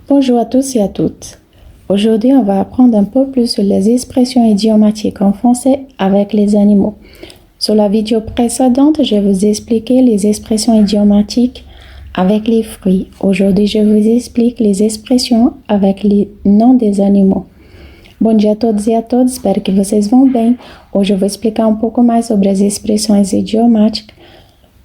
Bonjour à tous et à toutes. Aujourd'hui, on va apprendre un peu plus sur les expressions idiomatiques en français avec les animaux. Sur la vidéo précédente, je vous ai expliqué les expressions idiomatiques avec les fruits. Aujourd'hui, je vous explique les expressions avec les noms des animaux. Bom dia a todos e a todas, espero que vocês vão bem. Hoje eu vou explicar um pouco mais sobre as expressões idiomáticas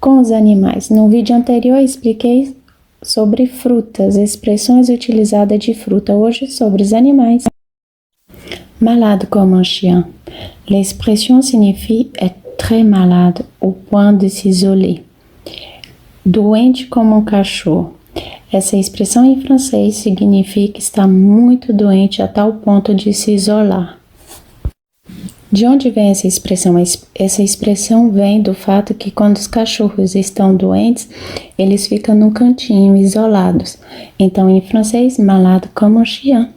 com os animais. No vídeo anterior, eu expliquei sobre frutas, expressões utilizadas de fruta. Hoje, sobre os animais. Malade comme un chien. L'expression signifie être très malade au point de s'isoler. Doente como um cachorro. Essa expressão em francês significa estar muito doente a tal ponto de se isolar. De onde vem essa expressão? Essa expressão vem do fato que quando os cachorros estão doentes, eles ficam num cantinho, isolados. Então, em francês, malade comme un chien.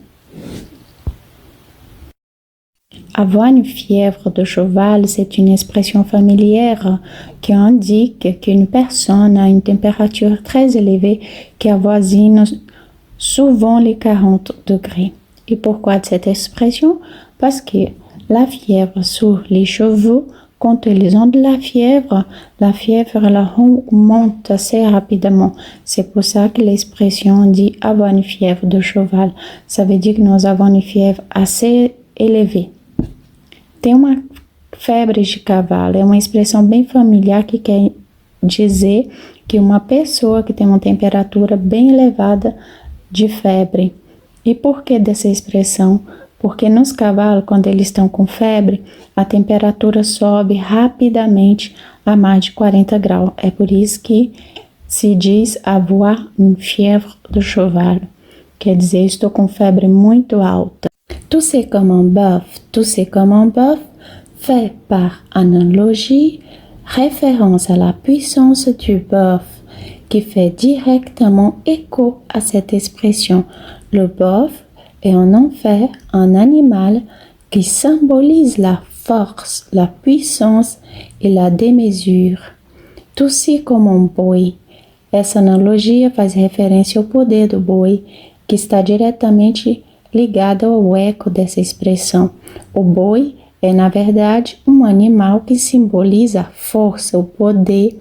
Avoir une fièvre de cheval, c'est une expression familière qui indique qu'une personne a une température très élevée qui avoisine souvent les 40 degrés. Et pourquoi cette expression? Parce que la fièvre sur les chevaux, quand ils ont de la fièvre elle remonte assez rapidement. C'est pour ça que l'expression dit avoir une fièvre de cheval. Ça veut dire que nous avons une fièvre assez élevée. Tem uma febre de cavalo, é uma expressão bem familiar que quer dizer que uma pessoa que tem uma temperatura bem elevada de febre. E por que dessa expressão? Porque nos cavalos, quando eles estão com febre, a temperatura sobe rapidamente a mais de 40 graus. É por isso que se diz avoir une fièvre de cheval. Quer dizer, estou com febre muito alta. Tousser comme un bœuf. Tousser comme un bœuf fait par analogie référence à la puissance du bœuf qui fait directement écho à cette expression. Le bœuf est en effet un animal qui symbolise la force, la puissance et la démesure. Tousser como um boi. Essa analogia faz referência ao poder do boi, que está diretamente ligado ao eco dessa expressão. O boi é, na verdade, um animal que simboliza a força, o poder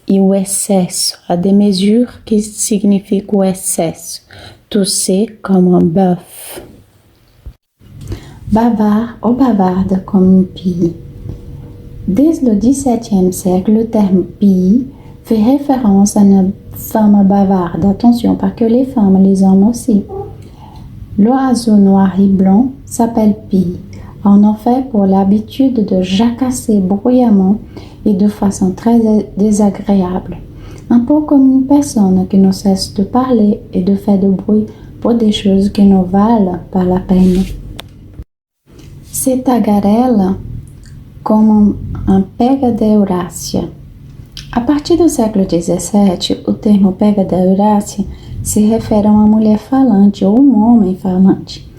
e o excesso. A démesure, que significa o excesso. Tousser comme un bœuf. Bavard ou bavarde comme une pie. Dès le XVIIe siècle, le terme pie fait référence à une femme bavarde. Attention, pas que les femmes, les hommes aussi. L'oiseau noir et blanc s'appelle pie. En effet, pour l'habitude de jacasser bruyamment et de façon très désagréable. Un peu comme une personne qui ne cesse de parler et de faire de bruit pour des choses qui ne valent pas la peine. Se tagarela como un pega da Eurásia. A partir do século XVII, o termo pega da Eurásia se refere a uma mulher falante ou um homem falante.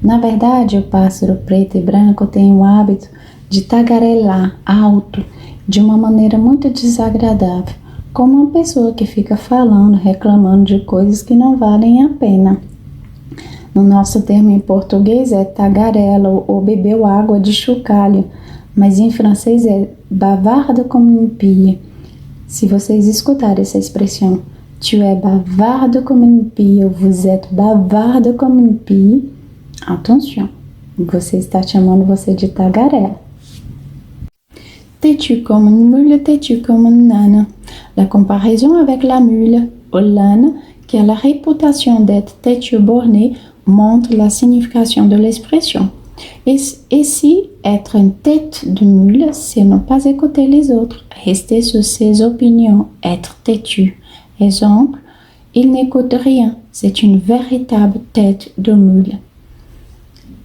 Na verdade, o pássaro preto e branco tem o hábito de tagarelar alto, de uma maneira muito desagradável, como uma pessoa que fica falando, reclamando de coisas que não valem a pena. No nosso termo em português é tagarela ou bebeu água de chocalho, mas em francês é bavarde comme une pie. Se vocês escutarem essa expressão, tu es bavarde comme une pie, ou vous êtes bavarde comme une pie, attention, você está chamando você de tagarela. Têtu comme une mule, têtu comme une âne. La comparaison avec la mule ou l'âne, qui a la réputation d'être têtu borné, montre la signification de l'expression. Et si être une tête de mule, c'est ne pas écouter les autres, rester sur ses opinions, être têtu. Exemple, il n'écoute rien, c'est une véritable tête de mule.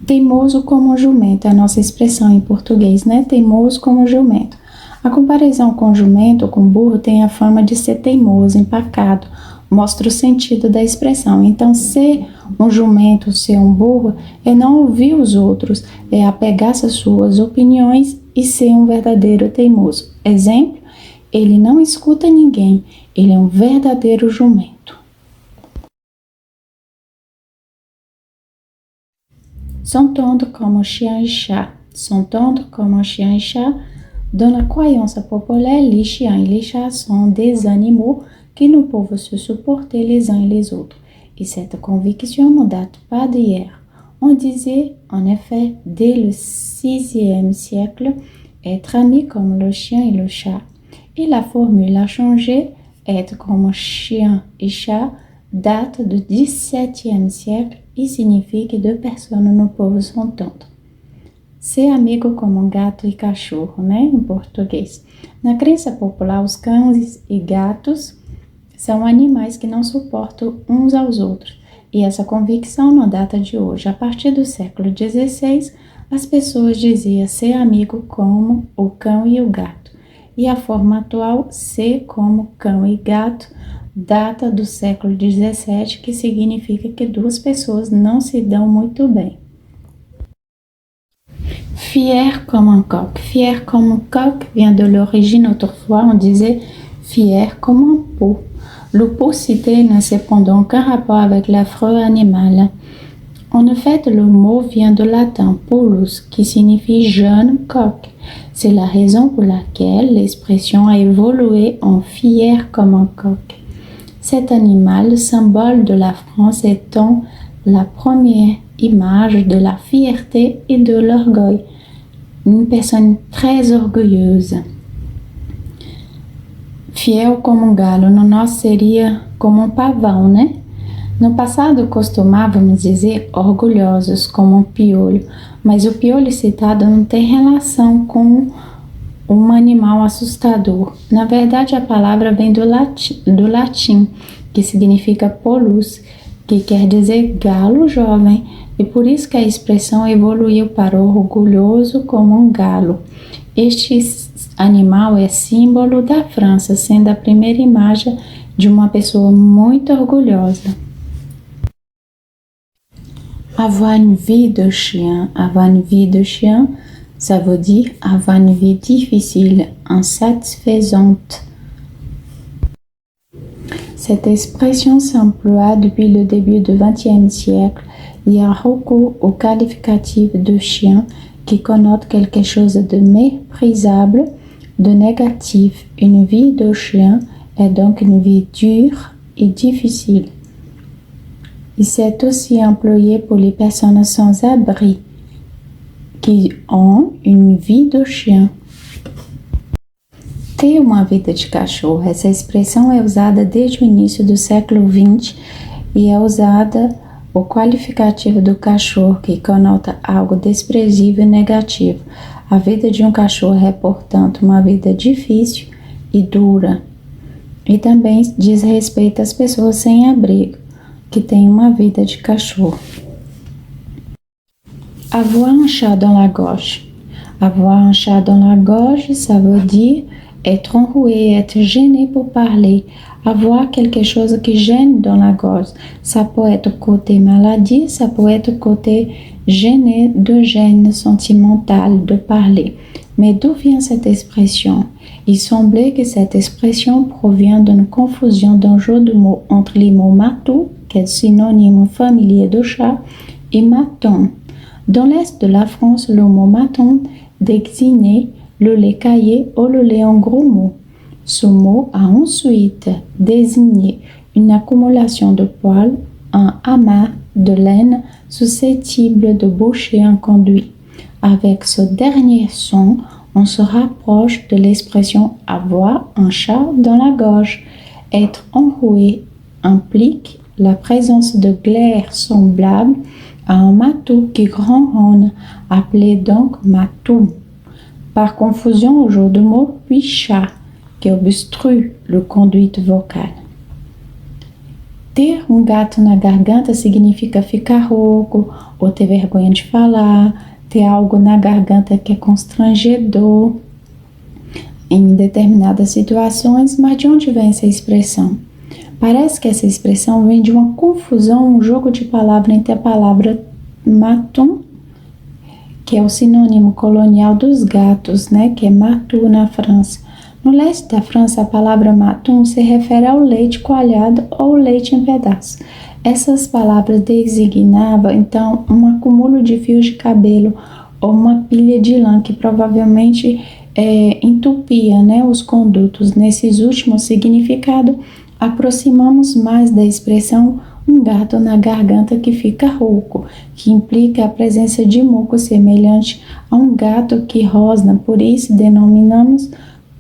Teimoso como jumento, é a nossa expressão em português, né? Teimoso como jumento. A comparação com jumento ou com burro tem a fama de ser teimoso, empacado, mostra o sentido da expressão. Então, ser um jumento, ser um burro, é não ouvir os outros, é apegar-se às suas opiniões e ser um verdadeiro teimoso. Exemplo, ele não escuta ninguém, ele é um verdadeiro jumento. s'entendre comme chien et chat. S'entendre comme chien et chat. Dans la croyance populaire, les chiens et les chats sont des animaux qui ne peuvent se supporter les uns et les autres. Et cette conviction ne date pas d'hier. On disait, en effet, dès le VIe siècle, être amis comme le chien et le chat. Et la formule a changé, être comme chien et chat date du XVIIe siècle e signifie que deux personnes não peuvent s'entendre. Ser amigo como gato e cachorro, né, em português. Na crença popular, os cães e gatos são animais que não suportam uns aos outros. E essa convicção não data de hoje. A partir do século XVI, as pessoas diziam ser amigo como o cão e o gato. E a forma atual, ser como cão e gato, data do século XVII, que significa que duas pessoas não se dão muito bem. Fier comme un coq. Fier comme un coq vient de l'origine. Autrefois, on disait fier comme un pot. Le pot cité n'a cependant aucun rapport avec l'affreux animal. En fait, le mot vient du latin polus, qui signifie jeune coq. C'est la raison pour laquelle l'expression a évolué en fier comme un coq. Cet animal, symbole de la France, étant la première image de la fierté et de l'orgueil. Une personne très orgulheuse. Fiel como um galo, no nosso seria como um pavão, né? No passado costumávamos dizer orgulhosos como um piolho, mas o piolho citado não tem relação com um animal assustador. Na verdade, a palavra vem do latim, que significa polus, que quer dizer galo jovem, e por isso que a expressão evoluiu para orgulhoso como um galo. Este animal é símbolo da França, sendo a primeira imagem de uma pessoa muito orgulhosa. Avoir une vie de chien. Avoir une vie de chien, ça veut dire avoir une vie difficile, insatisfaisante. Cette expression s'emploie depuis le début du XXe siècle. Il y a recours au qualificatif de chien qui connote quelque chose de méprisable, de négatif. Une vie de chien est donc une vie dure et difficile. Et c'est aussi employé pour les personnes sans abri qui ont une vie de chien. Ter uma vida de cachorro. Essa expressão é usada desde o início do século XX e é usada o qualificativo do cachorro, que conota algo desprezível e negativo. A vida de um cachorro é, portanto, uma vida difícil e dura. E também diz respeito às pessoas sem abrigo, que têm uma vida de cachorro. Avoir un chat dans la gorge. Avoir un chat dans la gorge, ça veut dire être enroué, être gêné pour parler. Avoir quelque chose qui gêne dans la gorge. Ça peut être côté maladie, ça peut être côté gêné, de gêne sentimentale de parler. Mais d'où vient cette expression? Il semblait que cette expression provient d'une confusion d'un jeu de mots entre les mots matou, qui est synonyme familier de chat, et maton. Dans l'est de la France, le mot maton désignait le lait caillé ou le lait en gros mots. Ce mot a ensuite désigné une accumulation de poils, un amas de laine susceptible de boucher un conduit. Avec ce dernier son, on se rapproche de l'expression avoir un chat dans la gorge. Être enroué implique la présence de glaires semblables à un matou qui ronronne, appelé donc matou. Par confusion au jeu de mots, puis chat, que obstrui le conduite vocale. Ter gato na garganta significa ficar rouco ou ter vergonha de falar, ter algo na garganta que é constrangedor em determinadas situações. Mas de onde vem essa expressão? Parece que essa expressão vem de uma confusão, um jogo de palavras entre a palavra maton, que é o sinônimo colonial dos gatos, né, que é matou na França. No leste da França, a palavra maton se refere ao leite coalhado ou leite em pedaços. Essas palavras designavam, então, um acúmulo de fios de cabelo ou uma pilha de lã que provavelmente entupia, né, os condutos. Nesses últimos significados, aproximamos mais da expressão um gato na garganta que fica rouco, que implica a presença de muco semelhante a um gato que rosna. Por isso, denominamos,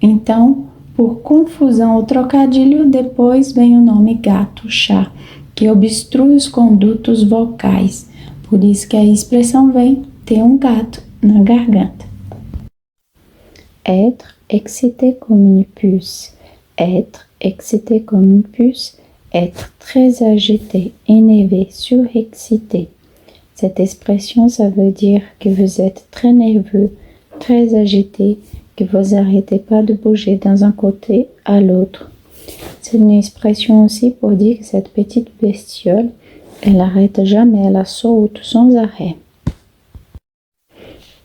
então, por confusão ou trocadilho, depois vem o nome gato-chá, que obstrui os condutos vocais. Por isso que a expressão vem ter um gato na garganta. Être excité comme une puce. Être excité comme une puce. Être très agité, énervé, surexcité. Cette expression, ça veut dire que vous êtes très nerveux, très agité, que vous n'arrêtez pas de bouger d'un côté à l'autre. C'est une expression aussi pour dire que cette petite bestiole, elle n'arrête jamais, elle saute sans arrêt.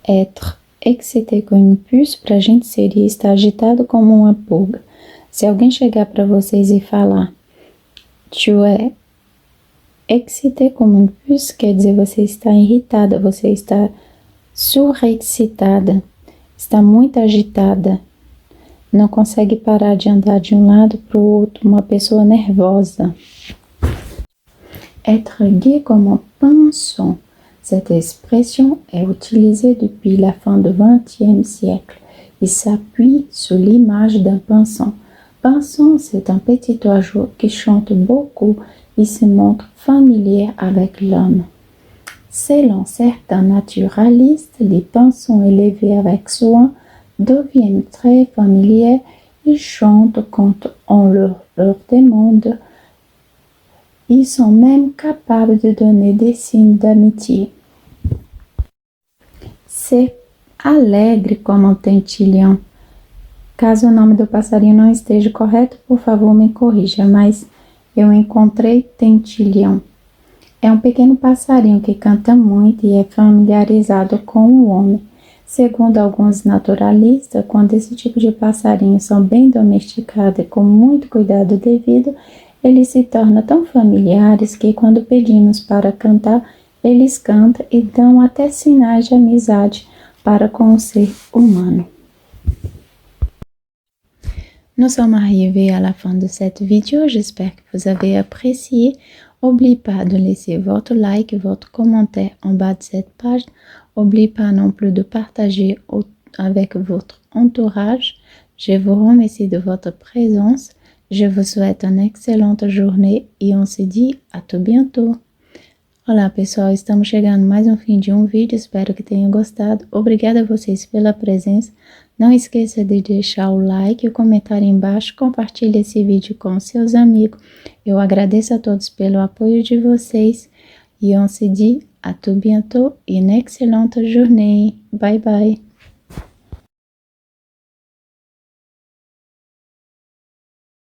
Être excité comme une puce, pra gente seria estar agitado como uma pulga. Se alguém chegar para vocês e falar tu es excité comme une puce, quer dizer você está irritada, você está surexcitada, está muito agitada, não consegue parar de andar de um lado para o outro, uma pessoa nervosa. Être gai comme un pinson. Cette expression est utilisée depuis la fin du XXe siècle et s'appuie sur l'image d'un pinson. Pinson, c'est un petit oiseau qui chante beaucoup et se montre familier avec l'homme. Selon certains naturalistes, les pinsons élevés avec soin deviennent très familiers et chantent quand on leur demande. Ils sont même capables de donner des signes d'amitié. Ser alegre como um tentilhão. Caso o nome do passarinho não esteja correto, por favor me corrija, mas eu encontrei tentilhão. É um pequeno passarinho que canta muito e é familiarizado com o homem. Segundo alguns naturalistas, quando esse tipo de passarinhos são bem domesticados e com muito cuidado devido, eles se tornam tão familiares que quando pedimos para cantar, eles cantam e dão até sinais de amizade para com o ser humano. Nous sommes arrivés à la fin de cette vidéo. J'espère que vous avez apprécié. N'oubliez pas de laisser votre like, votre commentaire en bas de cette page. N'oubliez pas non plus de partager avec votre entourage. Je vous remercie de votre présence. Je vous souhaite une excellente journée e on se dit à tout bientôt. Olá pessoal, estamos chegando mais um fim de um vídeo, espero que tenham gostado. Obrigada a vocês pela presença. Não esqueça de deixar o like e o comentário embaixo, compartilhe esse vídeo com seus amigos. Eu agradeço a todos pelo apoio de vocês e on se dit à tout bientôt e une excellente journée. Bye bye.